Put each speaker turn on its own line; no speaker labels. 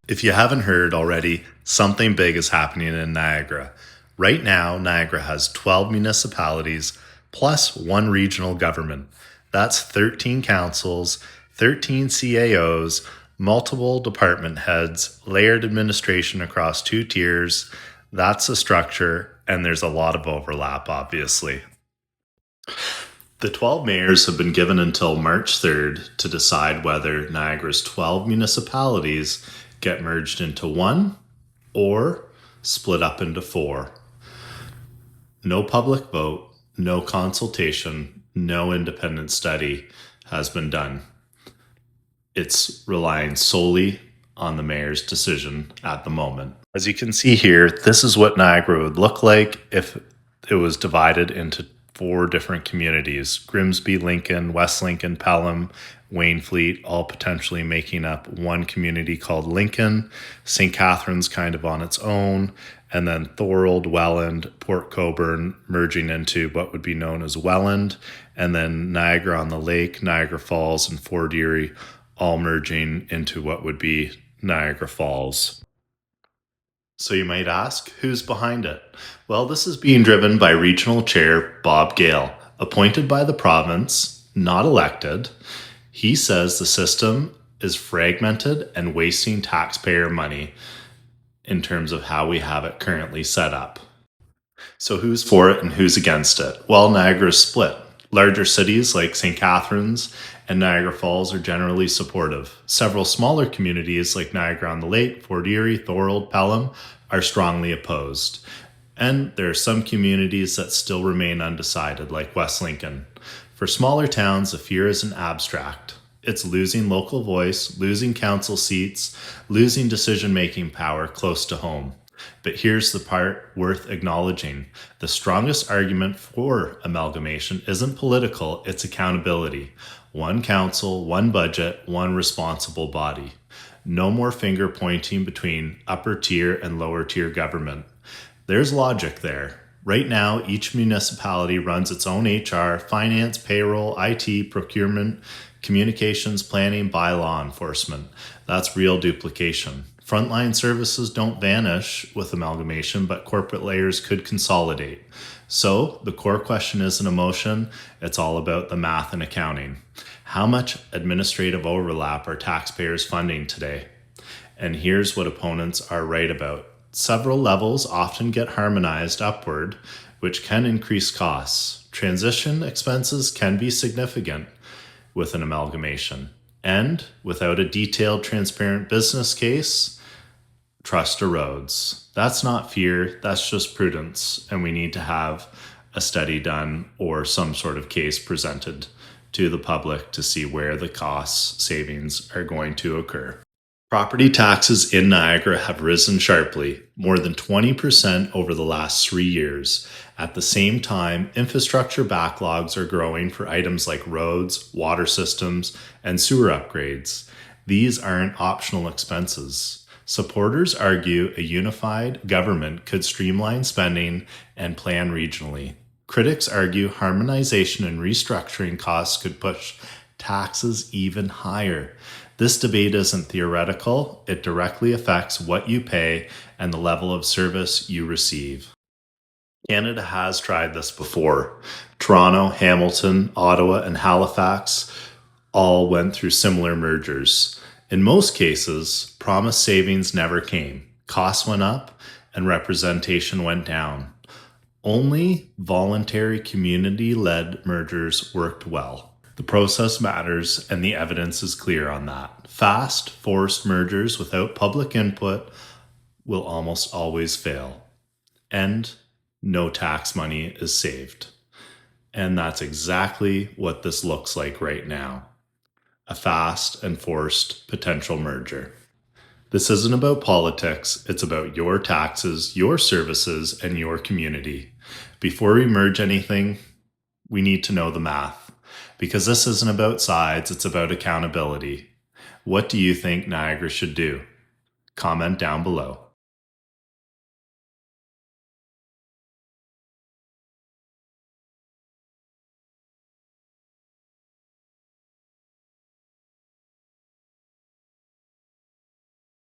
If you haven't heard already, something big is happening in Niagara. Right now, Niagara has 12 municipalities plus one regional government. That's 13 councils, 13 CAOs, multiple department heads, layered administration across two tiers. That's the structure, and there's a lot of overlap, obviously. The 12 mayors have been given until March 3rd to decide whether Niagara's 12 municipalities get merged into one or split up into four. No public vote, no consultation, no independent study has been done. It's relying solely on the mayor's decision at the moment. As you can see here, this is what Niagara would look like if it was divided into four different communities: Grimsby, Lincoln, West Lincoln, Pelham, Waynfleet, all potentially making up one community called Lincoln. St. Catharines kind of on its own, and then Thorold, Welland, Port Coburn merging into what would be known as Welland, and then Niagara on the Lake, Niagara Falls, and Fort Erie all merging into what would be Niagara Falls. So you might ask, who's behind it? Well, this is being driven by Regional Chair Bob Gale, appointed by the province, not elected. He says the system is fragmented and wasting taxpayer money in terms of how we have it currently set up. So who's for it and who's against it? Well, Niagara is split. Larger cities like St. Catharines and Niagara Falls are generally supportive. Several smaller communities like Niagara on the Lake, Fort Erie, Thorold, Pelham are strongly opposed. And there are some communities that still remain undecided, like West Lincoln. For smaller towns, the fear isn't abstract. It's losing local voice, losing council seats, losing decision-making power close to home. But here's the part worth acknowledging. The strongest argument for amalgamation isn't political, it's accountability. One council, one budget, one responsible body. No more finger pointing between upper tier and lower tier government. There's logic there. Right now, each municipality runs its own HR, finance, payroll, IT, procurement, communications, planning, bylaw enforcement. That's real duplication. Frontline services don't vanish with amalgamation, but corporate layers could consolidate. So the core question isn't emotion, it's all about the math and accounting. How much administrative overlap are taxpayers funding today? And here's what opponents are right about. Several levels often get harmonized upward, which can increase costs. Transition expenses can be significant with an amalgamation. And without a detailed, transparent business case, trust erodes. That's not fear, that's just prudence. And we need to have a study done or some sort of case presented to the public to see where the cost savings are going to occur. Property taxes in Niagara have risen sharply, more than 20% over the last 3 years. At the same time, infrastructure backlogs are growing for items like roads, water systems, and sewer upgrades. These aren't optional expenses. Supporters argue a unified government could streamline spending and plan regionally. Critics argue harmonization and restructuring costs could push taxes even higher. This debate isn't theoretical, it directly affects what you pay and the level of service you receive. Canada has tried this before. Toronto, Hamilton, Ottawa, and Halifax all went through similar mergers. In most cases, promised savings never came. Costs went up and representation went down. Only voluntary community-led mergers worked well. The process matters, and the evidence is clear on that. Fast, forced mergers without public input will almost always fail. And no tax money is saved. And that's exactly what this looks like right now. A fast and forced potential merger. This isn't about politics, it's about your taxes, your services, and your community. Before we merge anything, we need to know the math. Because this isn't about sides, it's about accountability. What do you think Niagara should do? Comment down below.